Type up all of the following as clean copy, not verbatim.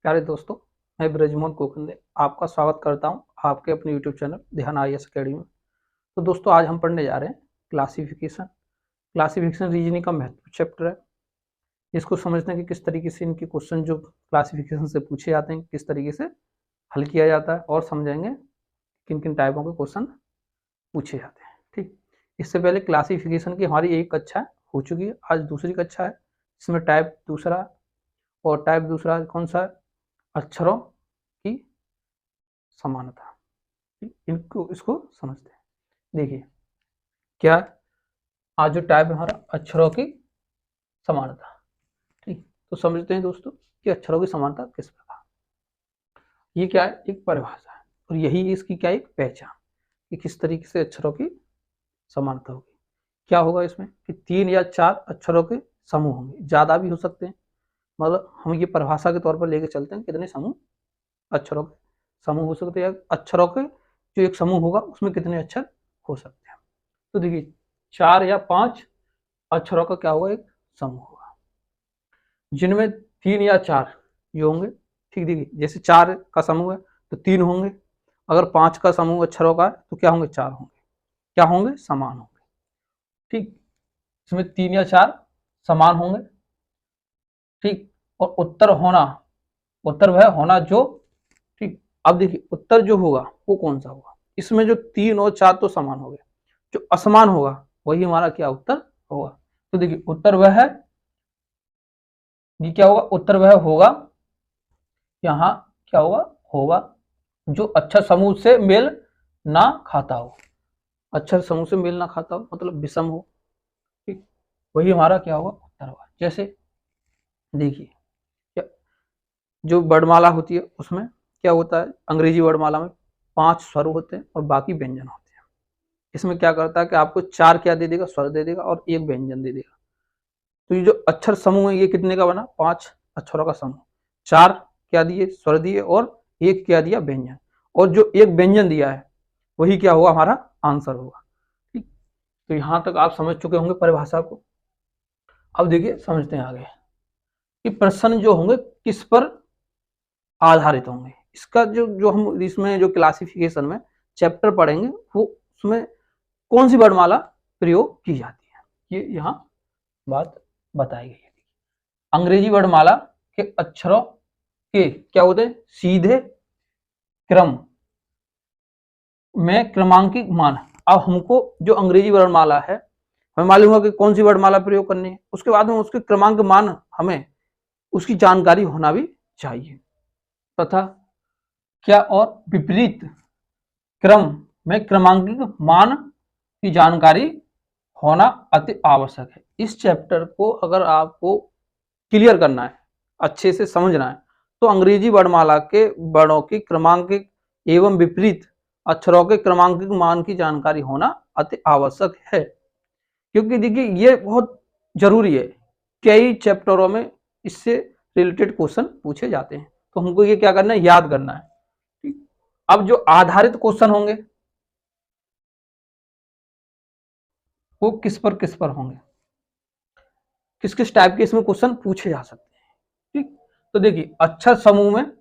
प्यारे दोस्तों, मैं ब्रजमोहन कोकंदे आपका स्वागत करता हूं आपके अपने यूट्यूब चैनल ध्यान आईएएस अकेडमी में। तो दोस्तों, आज हम पढ़ने जा रहे हैं क्लासिफिकेशन रीजनिंग का महत्वपूर्ण चैप्टर है। इसको समझते हैं कि किस तरीके से इनके क्वेश्चन जो क्लासिफिकेशन से पूछे जाते हैं किस तरीके से हल किया जाता है, और समझेंगे किन किन टाइपों के क्वेश्चन पूछे जाते हैं। ठीक, इससे पहले क्लासिफिकेशन की हमारी एक कक्षा हो चुकी है, आज दूसरी कक्षा है। इसमें टाइप दूसरा और टाइप दूसरा कौन सा है? अक्षरों की समानता। इसको समझते हैं। देखिए क्या आज जो टाइप है हमारा अक्षरों की समानता। ठीक, तो समझते हैं दोस्तों कि अक्षरों की समानता किस प्रकार। ये क्या है? एक परिभाषा है और यही इसकी क्या एक पहचान कि किस तरीके से अक्षरों की समानता होगी। क्या होगा इसमें कि 3 या 4 अक्षरों के समूह होंगे, ज्यादा भी हो सकते हैं। मतलब हम ये परिभाषा के तौर पर लेके चलते हैं कितने समूह अक्षरों के समूह हो सकते हैं। अक्षरों के जो एक समूह होगा उसमें कितने अक्षर हो सकते हैं। तो देखिए 4 या 5 अक्षरों का क्या होगा? एक समूह होगा, जिनमें 3 या 4 ये होंगे। ठीक, देखिए जैसे 4 का समूह है तो 3 होंगे, अगर 5 का समूह अक्षरों का है तो क्या होंगे? 4 होंगे। क्या होंगे? समान होंगे। ठीक, इसमें 3 या 4 समान होंगे। ठीक, और उत्तर वह होना जो, ठीक, अब देखिए उत्तर जो होगा वो कौन सा होगा? इसमें जो 3 और 4 तो समान हो गए, जो असमान होगा वही हमारा क्या उत्तर होगा। तो देखिए उत्तर वह है, ये क्या होगा? उत्तर वह होगा, यहाँ क्या होगा जो अक्षर समूह से मेल ना खाता हो। अक्षर समूह से मेल ना खाता हो मतलब विषम हो। ठीक, वही हमारा क्या होगा? उत्तर होगा। जैसे देखिए जो वर्णमाला होती है उसमें क्या होता है? अंग्रेजी वर्णमाला में 5 स्वर होते हैं और बाकी व्यंजन होते हैं। इसमें क्या करता है कि आपको 4 क्या दे देगा? स्वर दे देगा और 1 व्यंजन दे देगा। तो ये जो अक्षर समूह है ये कितने का बना? 5 अक्षरों का समूह। 4 क्या दिए? स्वर दिए और 1 क्या दिया? व्यंजन। और जो 1 व्यंजन दिया है वही क्या होगा? हमारा आंसर होगा। ठीक, तो यहां तक आप समझ चुके होंगे परिभाषा को। अब देखिए समझते हैं आगे कि प्रश्न जो होंगे किस पर आधारित होंगे। इसका जो जो हम इसमें जो क्लासिफिकेशन में चैप्टर पढ़ेंगे वो उसमें कौन सी वर्णमाला प्रयोग की जाती है, ये यहाँ बात बताई गई है। अंग्रेजी वर्णमाला के अक्षरों के क्या होते हैं? सीधे क्रम में क्रमांकित मान। अब हमको जो अंग्रेजी वर्णमाला है हमें मालूम है कि कौन सी वर्णमाला प्रयोग करनी है, उसके बाद में उसके क्रमांक मान हमें उसकी जानकारी होना भी चाहिए तथा क्या और विपरीत क्रम में क्रमांकित मान की जानकारी होना अति आवश्यक है। इस चैप्टर को अगर आपको क्लियर करना है, अच्छे से समझना है, तो अंग्रेजी वर्णमाला के वर्णों की क्रमांकित एवं विपरीत अक्षरों के क्रमांकित मान की जानकारी होना अति आवश्यक है। क्योंकि देखिए ये बहुत जरूरी है, कई चैप्टरों में इससे रिलेटेड क्वेश्चन पूछे जाते हैं, तो हमको ये क्या करना है? याद करना है। अब जो आधारित क्वेश्चन होंगे वो किस पर होंगे, किस किस टाइप के इसमें क्वेश्चन पूछे जा सकते हैं। ठीक, तो देखिए अक्षर समूह में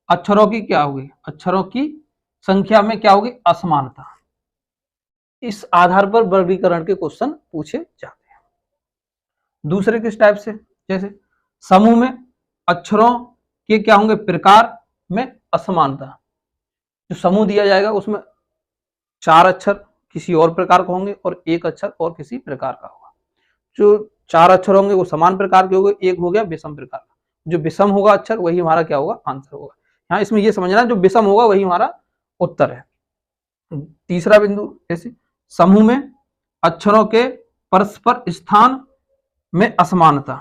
अक्षरों की क्या होगी? अक्षरों की संख्या में क्या होगी? असमानता। इस आधार पर वर्गीकरण के क्वेश्चन पूछे जाते हैं। दूसरे किस टाइप से? जैसे समूह में अक्षरों के क्या होंगे? प्रकार में असमानता। जो समूह दिया जाएगा उसमें 4 अक्षर किसी और प्रकार का होंगे और 1 अक्षर और किसी प्रकार का होगा। जो 4 अक्षर होंगे वो समान प्रकार के होंगे, 1 हो गया विषम प्रकार का। जो विषम होगा अक्षर वही हमारा क्या होगा? आंसर होगा। यहाँ इसमें ये समझना जो विषम होगा वही हमारा उत्तर है। तीसरा बिंदु, जैसे समूह में अक्षरों के परस्पर स्थान में असमानता।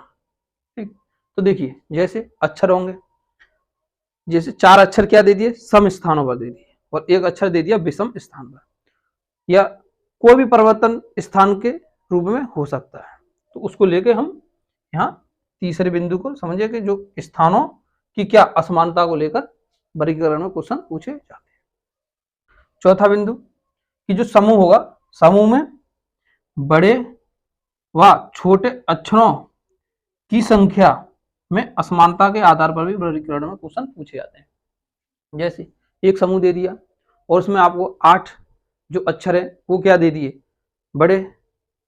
ठीक, तो देखिए जैसे अक्षर होंगे, जैसे 4 अक्षर क्या दे दिए? सम स्थानों पर दे दिए और 1 अक्षर दे दिया विषम स्थान पर, या कोई भी परिवर्तन स्थान के रूप में हो सकता है। तो उसको लेके हम यहाँ तीसरे बिंदु को समझे कि जो स्थानों की क्या असमानता को लेकर वर्गीकरण में क्वेश्चन पूछे जाते हैं। चौथा बिंदु कि जो समूह होगा, समूह में बड़े व छोटे अक्षरों की संख्या में असमानता के आधार पर भी वर्गीकरण में क्वेश्चन पूछे जाते हैं। जैसे एक समूह दे दिया और उसमें आपको 8 जो अक्षर है वो क्या दे दिए, बड़े,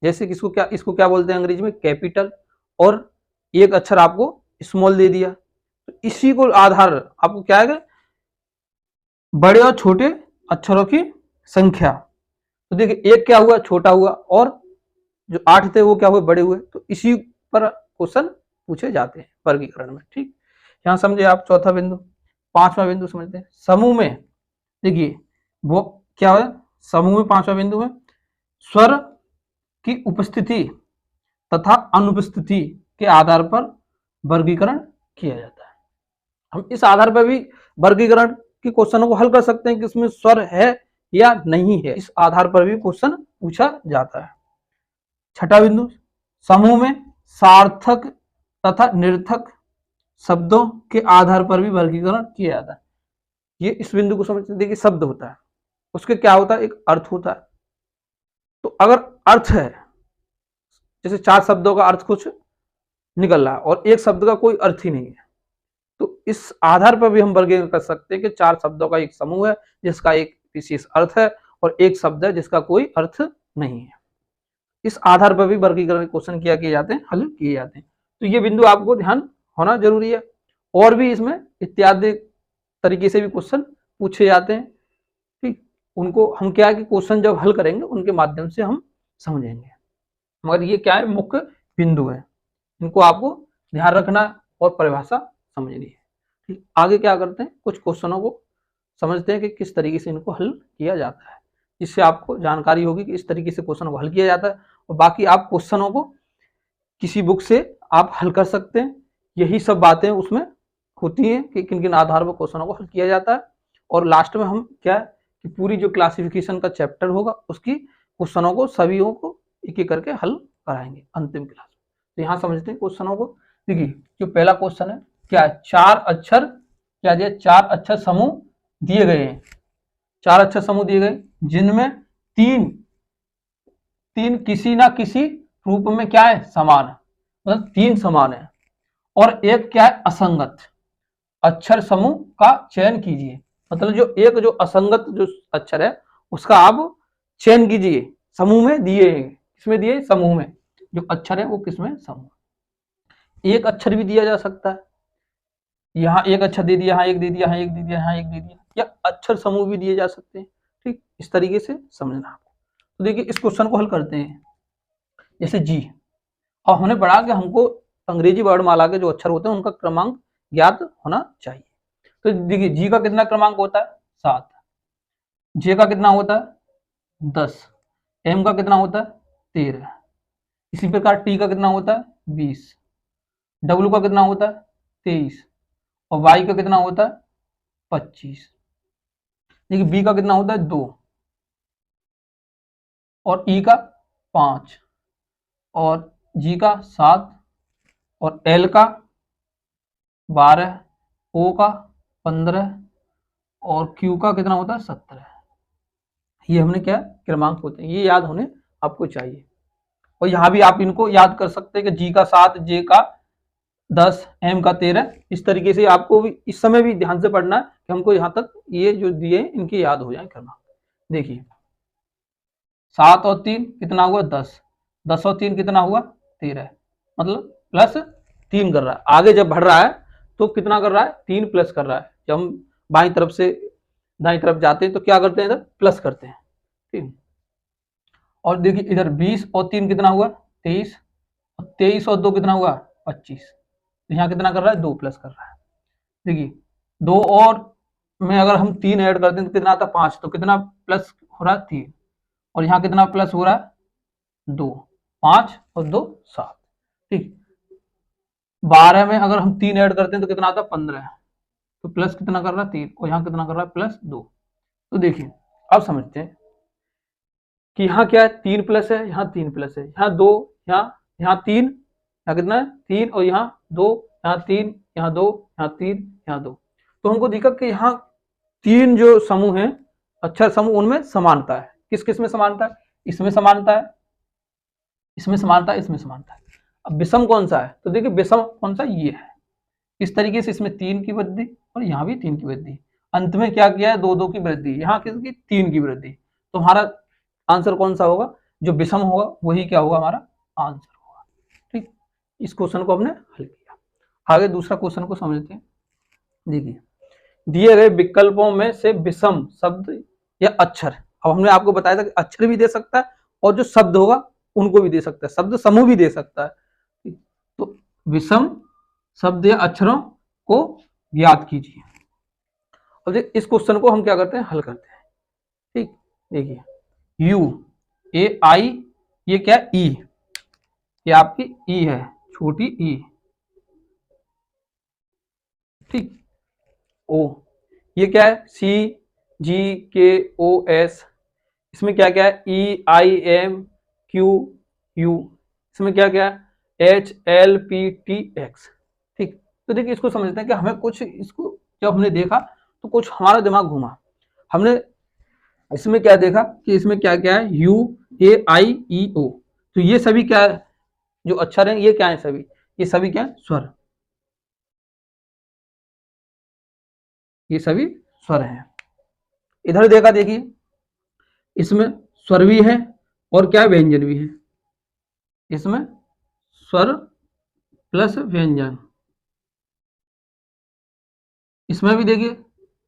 जैसे इसको क्या बोलते हैं अंग्रेजी में, कैपिटल, और एक अक्षर आपको स्मॉल दे दिया। तो इसी को आधार आपको क्या है, बड़े और छोटे अक्षरों की संख्या। तो देखिए एक क्या हुआ, छोटा हुआ, और जो 8 थे वो क्या हुए, बड़े हुए। तो इसी पर क्वेश्चन पूछे जाते हैं वर्गीकरण में। ठीक, यहां समझे आप चौथा बिंदु। पांचवा बिंदु समझते हैं, समूह में देखिए वो क्या है, समूह में पांचवा बिंदु है स्वर की उपस्थिति तथा अनुपस्थिति के आधार पर वर्गीकरण किया जाता है। हम इस आधार पर भी वर्गीकरण के क्वेश्चनों को हल कर सकते हैं कि इसमें स्वर है या नहीं है, इस आधार पर भी क्वेश्चन पूछा जाता है। छठा बिंदु, समूह में सार्थक तथा निरर्थक शब्दों के आधार पर भी वर्गीकरण किया जाता है। ये इस बिंदु को समझते, देखिए शब्द होता है, उसके क्या होता है, एक अर्थ होता है। तो अगर अर्थ है, जैसे 4 शब्दों का अर्थ कुछ निकल रहा है और एक शब्द का कोई अर्थ ही नहीं है, तो इस आधार पर भी हम वर्गीकरण कर सकते हैं कि 4 शब्दों का एक समूह है जिसका एक विशेष अर्थ है और एक शब्द है जिसका कोई अर्थ नहीं है। इस आधार पर भी वर्गीकरण क्वेश्चन किए जाते हैं, हल किए जाते हैं। तो ये बिंदु आपको ध्यान होना जरूरी है। और भी इसमें इत्यादि तरीके से भी क्वेश्चन पूछे जाते हैं। ठीक, उनको हम क्या है कि क्वेश्चन जब हल करेंगे उनके माध्यम से हम समझेंगे, मगर ये क्या है, मुख्य बिंदु है, इनको आपको ध्यान रखना और परिभाषा समझनी है। ठीक, आगे क्या करते हैं, कुछ क्वेश्चनों को समझते हैं कि किस तरीके से इनको हल किया जाता है, जिससे आपको जानकारी होगी कि इस तरीके से क्वेश्चन को हल किया जाता है। और बाकी आप क्वेश्चनों को किसी बुक से आप हल कर सकते हैं, यही सब बातें उसमें होती हैं कि किन किन आधार पर क्वेश्चनों को हल किया जाता है। और लास्ट में हम क्या है कि पूरी जो क्लासिफिकेशन का चैप्टर होगा उसकी क्वेश्चनों को सभी को एक एक करके हल कराएंगे अंतिम क्लास में। तो यहाँ समझते हैं क्वेश्चनों को। देखिए जो पहला क्वेश्चन है क्या है, 4 अक्षर क्या दिया, 4 अक्षर समूह दिए गए हैं, 4 अक्षर समूह दिए गए जिनमें तीन किसी ना किसी रूप में क्या है, समान है, मतलब 3 समान है, और एक क्या है, असंगत अक्षर समूह का चयन कीजिए। मतलब जो एक जो असंगत जो अक्षर है उसका आप चयन कीजिए, समूह में दिए हैं, किसमें दिए, समूह में, जो अक्षर है वो किसमें, समूह। एक अक्षर भी दिया जा सकता है, यहाँ एक अक्षर दे दिया, यहाँ एक दे दिया, यहाँ एक दे दिया, यहाँ एक दे दिया, या अक्षर समूह भी दिए जा सकते हैं। ठीक, इस तरीके से समझना आपको। तो देखिए इस क्वेश्चन को हल करते हैं। जैसे जी, और हमने पढ़ा कि हमको अंग्रेजी वर्णमाला के जो अक्षर होते हैं उनका क्रमांक ज्ञात होना चाहिए। तो देखिए जी का कितना क्रमांक होता है, 7, जे का कितना होता है 10, एम का कितना होता है 13, इसी प्रकार टी का कितना होता है 20, डब्ल्यू का कितना होता है 23, और वाई का कितना होता है 25। देखिए बी का कितना होता है 2, और ई का 5, और जी का 7, और एल का 12, ओ का 15, और क्यू का कितना होता है 17। ये हमने क्या क्रमांक होते हैं, ये याद होने आपको चाहिए। और यहाँ भी आप इनको याद कर सकते हैं कि जी का 7, जे का 10, एम का 13। इस तरीके से आपको भी इस समय भी ध्यान से पढ़ना है कि हमको यहाँ तक ये जो दिए इनके याद हो जाए क्रमांक। देखिए 7 और 3 कितना हुआ 10, 10 और 3 कितना हुआ 13, मतलब प्लस 3 कर रहा है। आगे जब बढ़ रहा है तो कितना कर रहा है, 3 प्लस कर रहा है। जब हम बाईं तरफ से दाईं तरफ जाते हैं तो क्या करते हैं, इधर प्लस करते हैं। ठीक, और देखिए इधर 20 और 3 कितना हुआ 23, और 23 और 2 कितना हुआ 25। यहाँ कितना कर रहा है, 2 प्लस कर रहा है। देखिए 2 और में अगर हम 3 ऐड करते हैं तो कितना आता है 5, तो कितना प्लस हो रहा है 3, और यहाँ कितना प्लस हो रहा है 2, 5 और 2 7। ठीक, 12 में अगर हम 3 ऐड करते हैं तो कितना आता है 15, तो प्लस कितना कर रहा है 3, और यहाँ कितना कर रहा है प्लस 2। तो देखिए अब समझते हैं कि यहाँ क्या है, 3 प्लस है, यहाँ 3 प्लस है, यहाँ 2, यहाँ 3, यहाँ कितना है 3, और यहाँ 2, यहाँ 3, यहाँ 2, यहाँ 3, यहाँ 2। तो हमको दिखा कि यहाँ 3 जो समूह है अक्षर समूह उनमें समानता है। किस किस में समानता है, इसमें समानता है, इसमें समानता है, इसमें समानता है। अब विषम कौन सा है, तो देखिए विषम कौन सा, ये है, इस तरीके से इसमें 3 की वृद्धि और यहाँ भी 3 की वृद्धि, अंत में क्या किया है 2-2 की वृद्धि, यहाँ किसकी 3 की वृद्धि। तो हमारा आंसर कौन सा होगा, जो विषम होगा वही क्या होगा हमारा आंसर होगा। ठीक, इस क्वेश्चन को हमने हल किया। आगे दूसरा क्वेश्चन को समझते हैं। देखिए, दिए गए विकल्पों में से विषम शब्द या अक्षर, अब हमने आपको बताया था कि अक्षर भी दे सकता है और जो शब्द होगा उनको भी दे सकता है, शब्द समूह भी दे सकता है। तो विषम शब्द या अक्षरों को ज्ञात कीजिए। अब इस क्वेश्चन को हम क्या करते हैं, हल करते हैं। ठीक, देखिए यू ए आई, ये क्या ई, ये आपकी ई है, छोटी ई। ठीक, ओ, ये क्या है सी जी के ओ एस, इसमें क्या क्या है ई आई एम क्यू यू, इसमें क्या क्या है H L P T x. ठीक, तो देखिए इसको समझते हैं कि हमें कुछ, इसको जब हमने देखा तो कुछ हमारा दिमाग घूमा। हमने इसमें क्या देखा कि इसमें क्या क्या है यू ए आई ई ओ, तो ये सभी क्या है जो अक्षर हैं, ये क्या है सभी, ये सभी क्या है स्वर, ये सभी स्वर हैं। इधर देखा, देखिए इसमें स्वर भी है और क्या व्यंजन भी है, इसमें स्वर प्लस व्यंजन, इसमें भी देखिए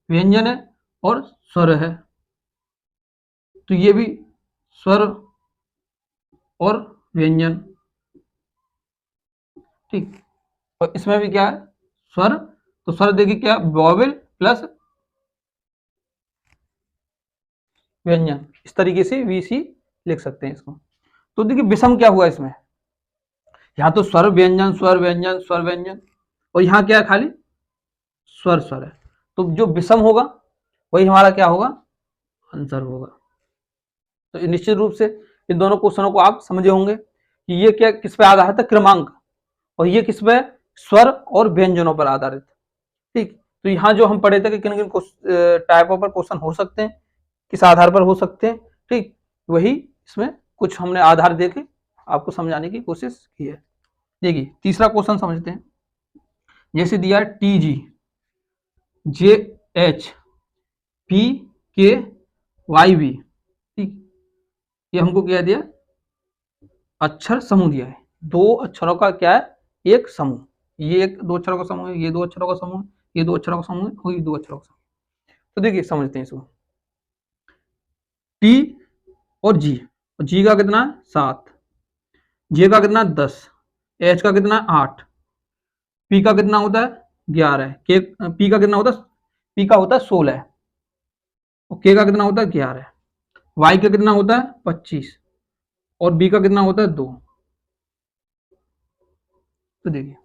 व्यंजन है और स्वर है, तो ये भी स्वर और व्यंजन। ठीक, और इसमें भी क्या है स्वर, तो स्वर देखिए क्या वॉवेल प्लस व्यंजन, इस तरीके से वीसी लिख सकते हैं इसको। तो देखिए विषम क्या हुआ इसमें, यहाँ तो स्वर व्यंजन स्वर व्यंजन स्वर व्यंजन, और यहाँ क्या है खाली स्वर स्वर है। तो जो विषम होगा वही हमारा क्या होगा आंसर होगा। तो निश्चित रूप से इन दोनों क्वेश्चनों को आप समझे होंगे कि ये क्या किस पे आधारित है, क्रमांक, और ये किस पे स्वर और व्यंजनों पर आधारित। ठीक, तो यहाँ जो हम पढ़े थे कि किन किन टाइपों पर क्वेश्चन हो सकते हैं, किस आधार पर हो सकते हैं। ठीक, वही इसमें कुछ हमने आधार देके आपको समझाने की कोशिश की है। देखिए तीसरा क्वेश्चन समझते हैं। जैसे दिया टी जी जे एच पी के वाई बी, ठीक, ये हमको क्या दिया अक्षर समूह दिया है, दो अक्षरों का क्या है एक समूह, ये एक दो अक्षरों का समूह है, ये दो अक्षरों का समूह है, ये दो अक्षरों का समूह है और ये दो अक्षरों का समूह। तो देखिए समझते हैं इसको, टी और जी का कितना 7, जे का कितना 10, एच का कितना 8, पी का कितना होता है 11, के पी का कितना होता है, पी का होता है 16 और के का कितना होता है 11, वाई का कितना होता है 25 और बी का कितना होता है 2। तो देखिए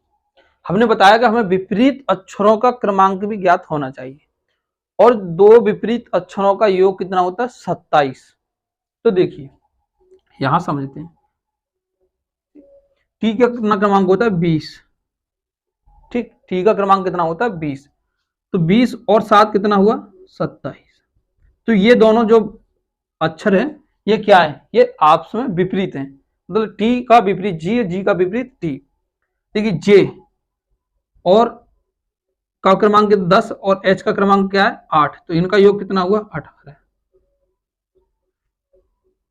हमने बताया कि हमें विपरीत अक्षरों का क्रमांक भी ज्ञात होना चाहिए, और दो विपरीत अक्षरों का योग कितना होता है 27। तो देखिए यहां समझते हैं, टी का कितना क्रमांक होता है 20, ठीक, टी का क्रमांक कितना होता है 20, तो 20 और 7 कितना हुआ 27। तो ये दोनों जो अक्षर है ये क्या है, ये आपस में विपरीत है, मतलब टी का विपरीत जी है, जी का विपरीत टी। देखिए जे और का क्रमांक 10 और एच का क्रमांक क्या है 8, तो इनका योग कितना हुआ 18।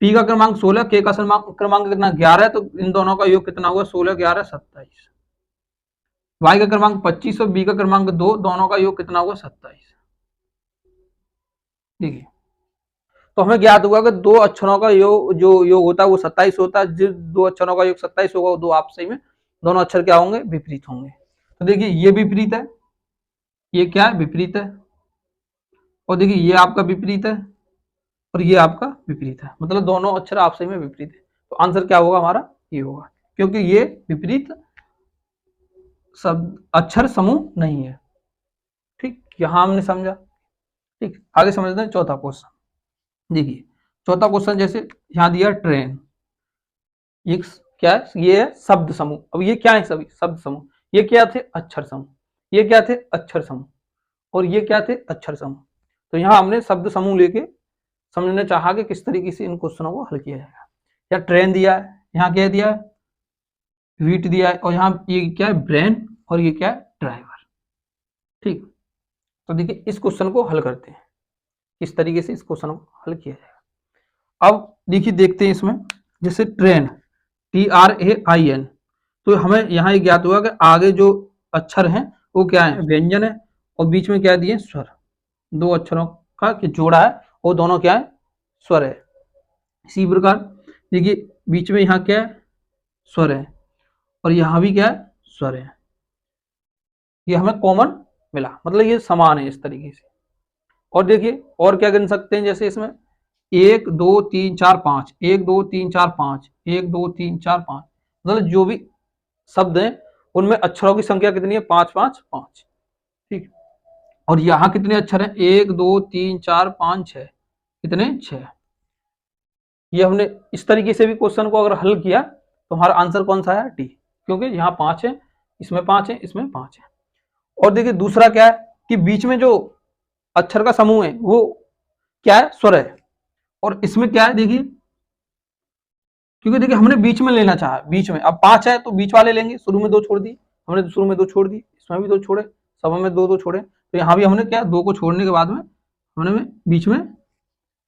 पी का क्रमांक 16, के का क्रमांक कितना 11 है, तो इन दोनों का योग कितना हुआ 16 11 27। वाई का क्रमांक 25 और बी का क्रमांक 2, दोनों का योग कितना हुआ 27। देखिए तो हमें ज्ञात हुआ कि दो अक्षरों का योग जो योग होता है वो 27 होता है, जिस दो अक्षरों का योग 27 होगा वो दो आपस में दोनों अक्षर क्या होंगे विपरीत होंगे। तो देखिए ये विपरीत है, ये क्या है विपरीत है, और देखिए ये आपका विपरीत है और ये आपका विपरीत है, मतलब दोनों अक्षर आपस में विपरीत है। तो आंसर क्या होगा हमारा ये होगा, क्योंकि ये विपरीत शब्द अक्षर समूह नहीं है। ठीक, यहां हमने समझा। ठीक, आगे समझते हैं चौथा क्वेश्चन। देखिए चौथा क्वेश्चन जैसे यहां दिया ट्रेन, ये क्या है, ये है शब्द समूह। अब ये क्या है सभी शब्द समूह, ये क्या थे अक्षर समूह, ये क्या थे अक्षर समूह और ये क्या थे अक्षर समूह। तो यहाँ हमने शब्द समूह लेके समझने चाहा कि किस तरीके से इन क्वेश्चनों को हल किया जाएगा। या ट्रेन दिया है, यहाँ क्या दिया है व्हीट दिया है, और यहाँ ये क्या है ब्रेन और ये क्या है ड्राइवर। ठीक, तो देखिए इस क्वेश्चन को हल करते हैं, किस तरीके से इस क्वेश्चन को हल किया जाएगा। अब देखिए देखते हैं इसमें, जैसे ट्रेन TRAIN, तो हमें यहाँ ये ज्ञात हुआ कि आगे जो अक्षर हैं वो क्या है, व्यंजन है, और बीच में क्या दिए, स्वर। दो अक्षरों का जोड़ा है, वो दोनों क्या है, स्वर है। इसी प्रकार देखिए बीच में यहाँ क्या है, स्वर है, और यहाँ भी क्या है, स्वर है। ये हमें कॉमन मिला, मतलब ये समान है इस तरीके से। और देखिए और क्या गिन सकते हैं, जैसे इसमें 1 2 3 4 5, 1 2 3 4 5, 1 2 3 4 5, मतलब जो भी शब्द हैं उनमें अक्षरों की संख्या कितनी है, 5 5 5। ठीक, और यहाँ कितने अक्षर हैं, 1 2 3 4 5 6, कितने, 6। ये हमने इस तरीके से भी क्वेश्चन को अगर हल किया तो हमारा आंसर कौन सा है, डी, क्योंकि यहाँ 5 है, इसमें 5 है, इसमें 5 है। और देखिए दूसरा क्या है कि बीच में जो अक्षर का समूह है वो क्या है, स्वर है, और इसमें क्या है देखिए, क्योंकि देखिए हमने बीच में लेना चाहा, बीच में, अब 5 है तो बीच वाले लेंगे, शुरू में 2 छोड़ दी हमने, शुरू में 2 छोड़ दी, इसमें भी 2 छोड़े, सब में 2 2 छोड़े, तो यहाँ भी हमने क्या 2 को छोड़ने के बाद में हमने बीच में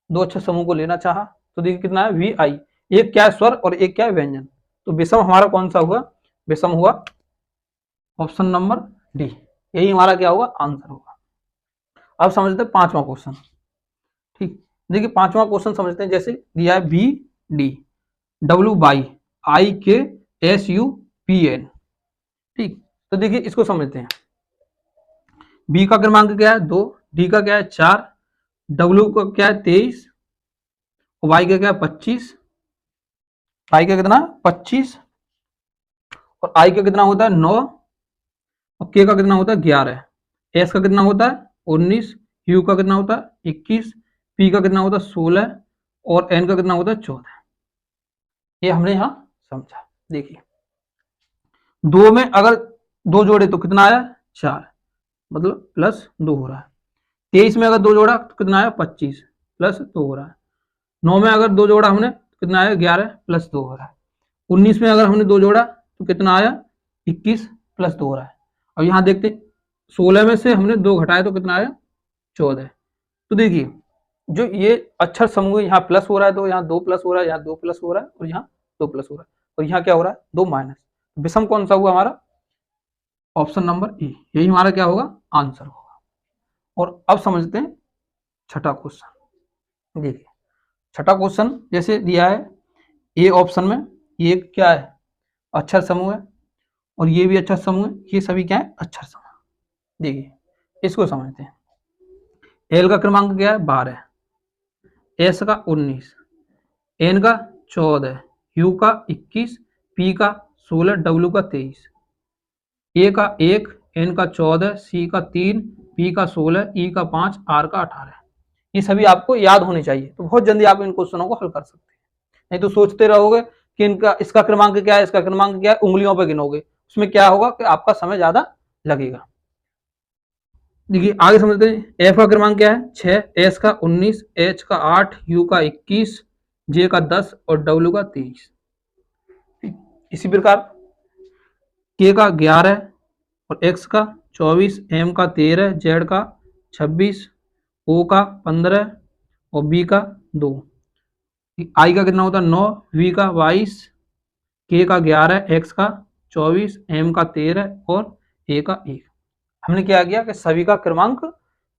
2 अक्षर समूह को लेना चाहा। तो देखिए कितना है, VI, एक क्या है स्वर और एक क्या है व्यंजन, तो विषम हमारा कौन सा हुआ, विषम हुआ ऑप्शन नंबर डी, यही हमारा क्या होगा, आंसर होगा। अब समझते हैं 5वां क्वेश्चन। ठीक, देखिए 5वां क्वेश्चन समझते हैं, जैसे दिया है BD WYIKSUPN। ठीक, तो देखिए इसको समझते हैं। बी का क्रमांक क्या है, 2, डी का क्या है, 4, डब्ल्यू का क्या है, 23, वाई का क्या है, 25, वाई का कितना 25, और आई का कितना होता है 9, और के का कितना होता है 11, एस का कितना होता है 19, यू का कितना होता है 21, पी का कितना होता है 16, और एन का कितना होता है 14। ये हमने यहाँ समझा। देखिए 2 में अगर 2 जोड़े तो कितना आया, 4, मतलब +2 हो रहा है। 23 में अगर 2 जोड़ा तो कितना आया, 25, +2 हो रहा है। 9 में अगर 2 जोड़ा हमने कितना आया, 11, +2 हो रहा है। 19 में अगर हमने 2 जोड़ा तो कितना आया, 21, +2 हो रहा है। और यहाँ देखते 16 में से हमने 2 घटाए तो कितना आया, 14। तो देखिए जो ये अक्षर समूह यहाँ प्लस हो रहा है तो यहाँ 2 प्लस हो रहा है, यहाँ 2 प्लस हो रहा है, और यहाँ 2 प्लस हो रहा है, और यहाँ क्या हो रहा है, 2 माइनस। विषम कौन सा हुआ हमारा, ऑप्शन नंबर E, यही हमारा क्या होगा, आंसर होगा। और अब समझते हैं छठा क्वेश्चन। देखिए छठा क्वेश्चन जैसे दिया है, ए ऑप्शन में ये क्या है, अक्षर समूह है, और ये भी अक्षर समूह है, ये सभी क्या है, अक्षर समूह। देखिए इसको समझते हैं। एल का क्रमांक क्या है, 12, एस का 19, एन का 14, यू का 21, पी का 16, डब्ल्यू का 23, ए का 1, एन का 14, सी का 3, पी का 16, ई का 5, आर का 18। ये सभी आपको याद होने चाहिए, तो बहुत जल्दी आप इन क्वेश्चनों को हल कर सकते हैं। नहीं तो सोचते रहोगे कि इनका इसका क्रमांक क्या है, इसका क्रमांक क्या है, उंगलियों पर गिनोगे, उसमें क्या होगा कि आपका समय ज्यादा लगेगा। देखिए आगे समझते हैं। एफ का क्रमांक क्या है, 6, एस का 19, एच का 8, यू का 21, जे का 10, और डब्ल्यू का 23। इसी प्रकार के का 11, और एक्स का 24, एम का 13, जेड का 26, ओ का 15, और बी का 2, आई का कितना होता है 9, वी का 22, के का 11, एक्स का 24, एम का 13, और ए का 1। हमने क्या किया कि सभी का क्रमांक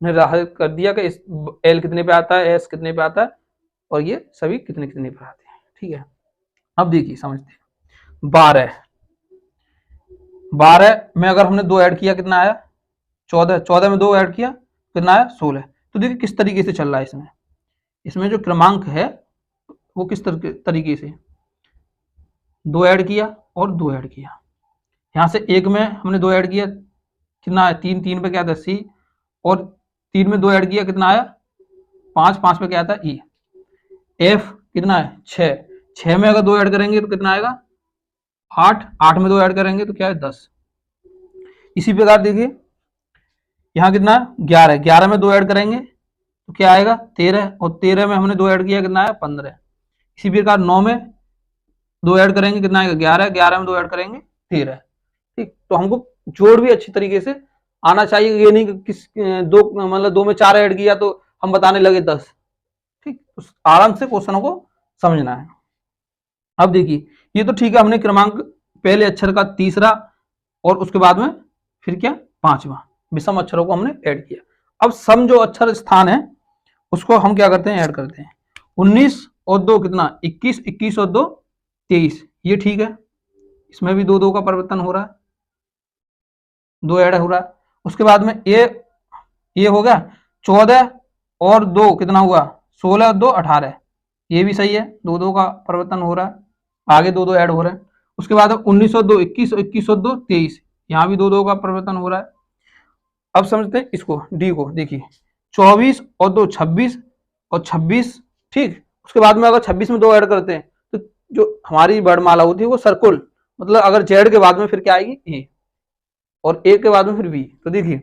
निर्धारित कर दिया कि इस एल कितने पे आता है, एस कितने पे आता है, और ये सभी कितने कितने पे आते हैं। ठीक है, अब देखिए समझते हैं। 12 में अगर हमने 2 ऐड किया कितना आया, 14, 14 में 2 ऐड किया कितना आया, 16। तो देखिए किस तरीके से चल रहा है इसमें जो क्रमांक है वो किस तरीके से, 2 ऐड किया और 2 ऐड किया। यहाँ से 1 में हमने 2 ऐड किया कितना आया, 3, 3 पे क्या था सी, और 3 में 2 ऐड किया कितना आया 5, 5 पे क्या आता है ई। एफ कितना है 6, 6 में अगर 2 ऐड करेंगे तो कितना आएगा 8, 8 में 2 ऐड करेंगे तो क्या है 10। इसी प्रकार देखिए यहाँ कितना है 11, 11 में 2 ऐड करेंगे तो क्या आएगा 13, और 13 में हमने 2 ऐड किया कितना आया 15। इसी प्रकार 9 में 2 ऐड करेंगे कितना आएगा 11, 11 में 2 ऐड करेंगे 13। ठीक, तो हमको जोड़ भी अच्छी तरीके से आना चाहिए, ये नहीं कि किस दो मतलब 2 में 4 ऐड किया तो हम बताने लगे 10। ठीक, आराम से क्वेश्चनों को समझना है। अब देखिए ये तो ठीक है, हमने क्रमांक पहले अक्षर का तीसरा और उसके बाद में फिर क्या पांचवा विषम अक्षरों को हमने ऐड किया। अब सम जो अक्षर स्थान है उसको हम क्या करते हैं, ऐड करते हैं। 19 और 2 कितना 21, 21 और 2 23, ये ठीक है। इसमें भी 2 2 का परिवर्तन हो रहा है, 2 ऐड हो रहा है। उसके बाद में ये हो गया 14 और 2 कितना हुआ 16 और 2 18, ये भी सही है, 2 2 का परिवर्तन हो रहा है, आगे 2 2 ऐड हो रहे हैं। उसके बाद 19 और 2 21, 21 और 2 23, यहाँ भी 2 2 का परिवर्तन हो रहा है। अब समझते हैं इसको डी को, देखिए 24 और 2 26 और 26, ठीक। उसके बाद में अगर 26 में 2 ऐड करते हैं तो जो हमारी वर्णमाला होती है वो सर्कुल, मतलब अगर जेड के बाद में फिर क्या आएगी ए और ए के बाद में फिर बी, तो देखिए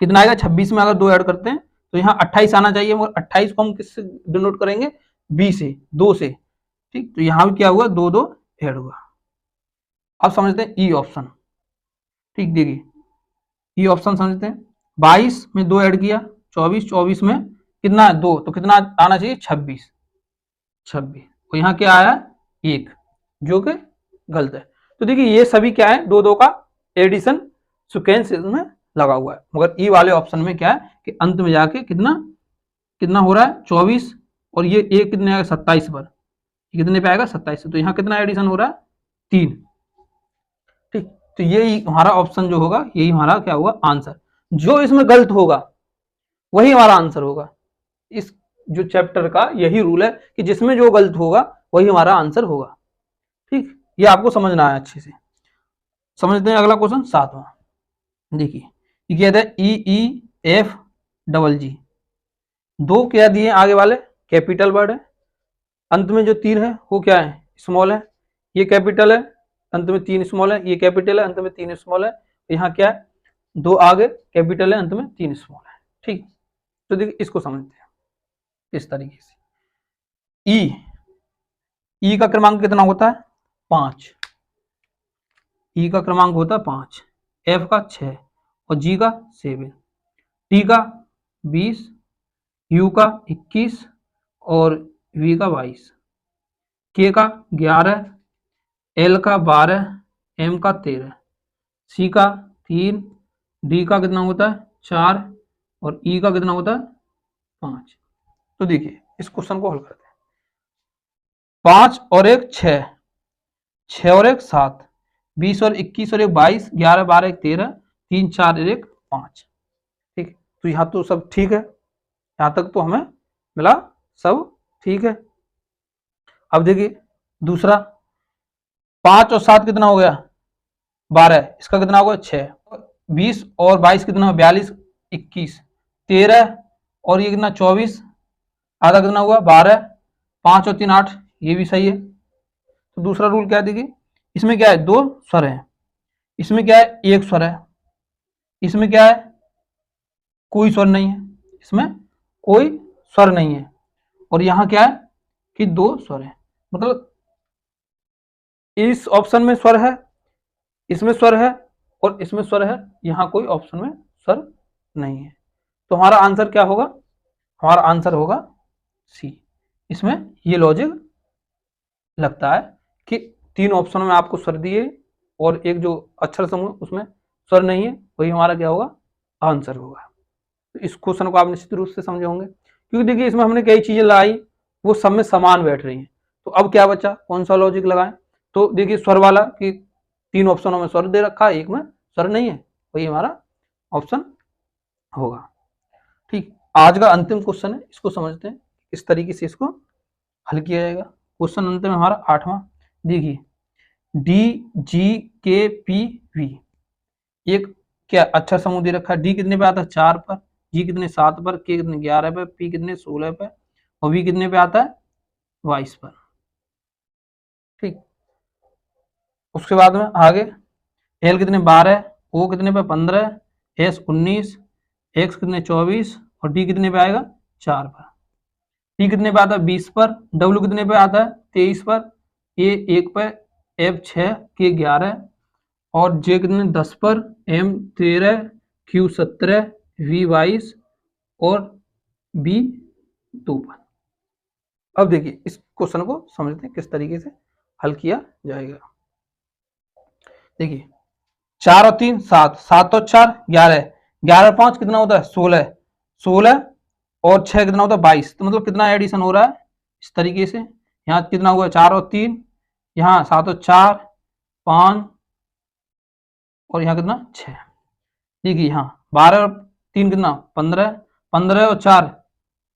कितना आएगा 26 में अगर 2 ऐड करते हैं तो यहाँ 28 आना चाहिए, मगर 28 को हम किससे डिनोट करेंगे, बी से, 2 से, ठीक। तो यहाँ भी क्या हुआ 2 2 ऐड हुआ। अब समझते हैं ई ऑप्शन, ठीक। देखिए ई ऑप्शन समझते हैं, 22 में 2 ऐड किया 24, 24 में कितना है 2, तो कितना आना चाहिए 26, 26, और यहाँ क्या आया 1, जो कि गलत है। तो देखिए ये सभी क्या है 2 2 का एडिशन सिक्वेंस में लगा हुआ है, मगर ई वाले ऑप्शन में क्या है कि अंत में जाके कितना कितना हो रहा है 24, और ये एक कितने आएगा 27 पर, कितने पे आएगा 27, तो यहाँ कितना एडिशन हो रहा है 3, ठीक। तो ये हमारा ऑप्शन जो होगा यही हमारा क्या होगा आंसर। जो इसमें गलत होगा वही हमारा आंसर होगा। इस जो चैप्टर का यही रूल है कि जिसमें जो गलत होगा वही हमारा आंसर होगा, ठीक। ये आपको समझना है अच्छे से। समझते हैं अगला क्वेश्चन 7वां। देखिए ये कहता है EEFGG, 2 क्या दिए आगे वाले कैपिटल वर्ड है, अंत में जो 3 है वो क्या है स्मॉल है, ये कैपिटल है अंत में 3 स्मॉल है, ये कैपिटल है अंत में 3 स्मॉल है, यहाँ क्या है 2 आगे कैपिटल है अंत में 3 स्मॉल है, ठीक। तो देखिए इसको समझते हैं इस तरीके से। ई का क्रमांक कितना होता है 5, ई का क्रमांक होता है 5, एफ का 6 और जी का 7, टी का 20, यू का 21 और वी का 22, के का 11, एल का 12, एम का 13, सी का 3, डी का कितना होता है 4 और ई का कितना होता है 5। तो देखिए इस क्वेश्चन को हल करते हैं। 5 और 1 6, 6 और 1 7, 20 और 21 और 1 22, 11 12 1 13, 3 4 1 5, ठीक। तो यहाँ तो सब ठीक है, यहाँ तक तो हमें मिला सब ठीक है। अब देखिए दूसरा 5 और 7 कितना हो गया 12, इसका कितना होगा 6, 20 और 22 कितना 42, 21, 13 और ये कितना 24, आधा कितना हुआ 12, 5 और 3 8, ये भी सही है। तो दूसरा रूल क्या है देखिए, इसमें क्या है 2 स्वर है, इसमें क्या है 1 स्वर है, इसमें क्या है कोई स्वर नहीं है, इसमें कोई स्वर नहीं है, और यहाँ क्या है कि 2 स्वर है, मतलब इस ऑप्शन में स्वर है, इसमें स्वर है और इसमें स्वर है, यहाँ कोई ऑप्शन में स्वर नहीं है। तो हमारा आंसर क्या होगा, हमारा आंसर होगा सी। इसमें ये लॉजिक लगता है कि 3 ऑप्शनों में आपको स्वर दिए और एक जो अक्षर समूह उसमें स्वर नहीं है, वही हमारा क्या होगा आंसर होगा। तो इस क्वेश्चन को आप निश्चित रूप से समझे होंगे, क्योंकि देखिए इसमें हमने कई चीजें लाई वो सब में समान बैठ रही हैं। तो अब क्या बचा, कौन सा लॉजिक लगाएं, तो देखिए स्वर वाला कि 3 ऑप्शनों में स्वर दे रखा है, एक में स्वर नहीं है, वही हमारा ऑप्शन होगा, ठीक। आज का अंतिम क्वेश्चन है, इसको समझते हैं इस तरीके से इसको हल किया जाएगा। क्वेश्चन अंतिम हमारा 8वां। देखिए DGKPV, एक क्या अक्षर समूह दे रखा है, डी कितने पे आता है 4 पर, जी कितने 7 पर, के कितने 11 पर, पी कितने 16 पर और वी कितने पे आता है 22 पर, ठीक। उसके बाद में आगे एल कितने 12, ओ कितने पे 15, एस 19, एक्स कितने 24 और डी कितने पे आएगा 4 पर, टी कितने पे आता है 20 पर, डब्ल्यू कितने पे आता है 23 पर, ए 1 पर, एफ 6, के 11 और जे कितने 10 पर, एम 13, Q 17, V 22 और B 52। अब देखिए इस क्वेश्चन को समझते हैं किस तरीके से हल किया जाएगा। देखिए 4 और 3 7, 7 और 4 11, 11 और 5 कितना होता है 16, 16 और 6 कितना होता है 22। तो मतलब कितना एडिशन हो रहा है इस तरीके से। यहाँ कितना हुआ 4 और 3, यहाँ 7 और 4 5 और यहाँ कितना 6। देखिए यहाँ 12 और 3 कितना 15, 15 और 4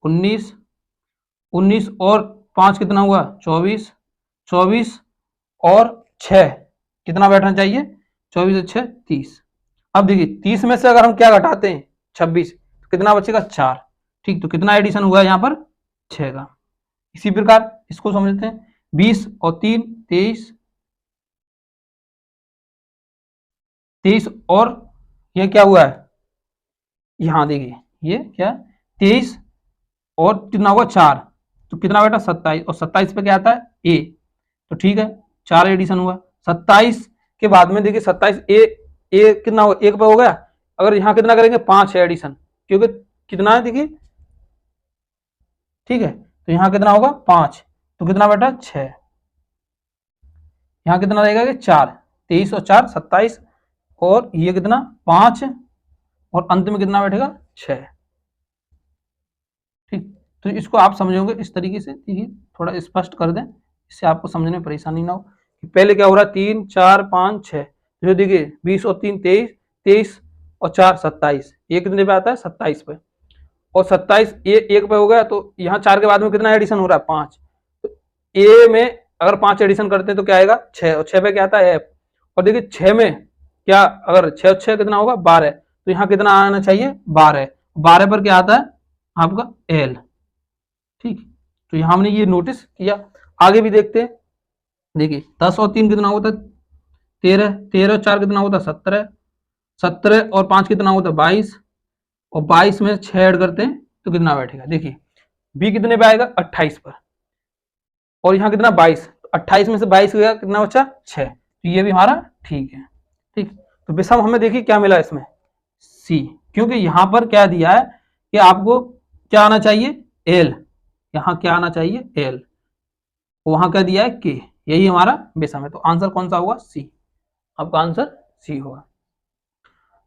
19, 19 और 5 कितना हुआ 24, 24 और 6 कितना बैठना चाहिए 24 और 6 30। अब देखिए 30 में से अगर हम क्या घटाते हैं 26, तो कितना बचेगा 4। ठीक, तो कितना एडिशन हुआ यहाँ पर 6 का। इसी प्रकार इसको समझते हैं 20 और 3 23, 23 और ये क्या हुआ है यहाँ देखिए ये क्या 23 और कितना हुआ 4, तो कितना बेटा 27 और 27 पे क्या आता है ए। तो ठीक है 4 एडिशन हुआ। 27 के बाद में देखिए 27 ए कितना हुआ 1 पे हो गया। अगर यहाँ कितना करेंगे 5 है एडिशन, क्योंकि कितना है देखिए ठीक है। तो यहाँ कितना होगा 5, तो कितना बेटा 6, यहाँ कितना रहेगा कि 4, 23 और 4 27 और ये कितना 5 और अंत में कितना बैठेगा 6। ठीक, तो इसको आप समझोगे इस तरीके से। देखिए थोड़ा स्पष्ट कर दें, इससे आपको समझने में परेशानी ना हो कि पहले क्या हो रहा है 3 4 5 6, जो देखिए 20 और 3 23, 23 और 4 27, ये कितने पे आता है 27 पे, और 27 ये 1 पे हो गया। तो यहाँ 4 के बाद में कितना एडिशन हो रहा है 5, तो ए में अगर 5 एडिशन करते हैं तो क्या आएगा 6, और 6 पे क्या आता है एफ। और देखिए 6 में क्या अगर 6 और 6 कितना होगा 12, तो यहाँ कितना आना चाहिए 12, 12 पर क्या आता है आपका एल। ठीक, तो यहाँ हमने ये नोटिस किया। आगे भी देखते हैं। देखिए 10 और 3 कितना होता है 13, 13 और 4 कितना होता है 17, 17 और 5 कितना होता है 22, और 22 में 6 ऐड करते हैं तो कितना बैठेगा। देखिए बी कितने पे आएगा 28 पर, और यहाँ कितना 22, तो 28 में से 22 गया कितना बचा 6, तो ये भी हमारा ठीक है। ठीक, तो विषम हमें देखिए क्या मिला इसमें सी, क्योंकि यहाँ पर क्या दिया है कि आपको क्या आना चाहिए एल, यहाँ क्या आना चाहिए एल, वहां क्या दिया है के, यही हमारा विषम है। तो आंसर कौन सा होगा सी, आपका आंसर सी होगा।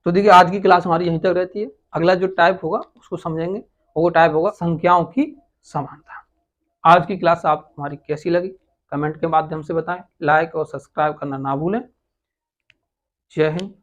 तो देखिए आज की क्लास हमारी यहीं तक रहती है। अगला जो टाइप होगा उसको समझेंगे, वो टाइप होगा संख्याओं की समानता। आज की क्लास आप हमारी कैसी लगी कमेंट के माध्यम से बताएं। लाइक और सब्सक्राइब करना ना भूलें। जय हिंद।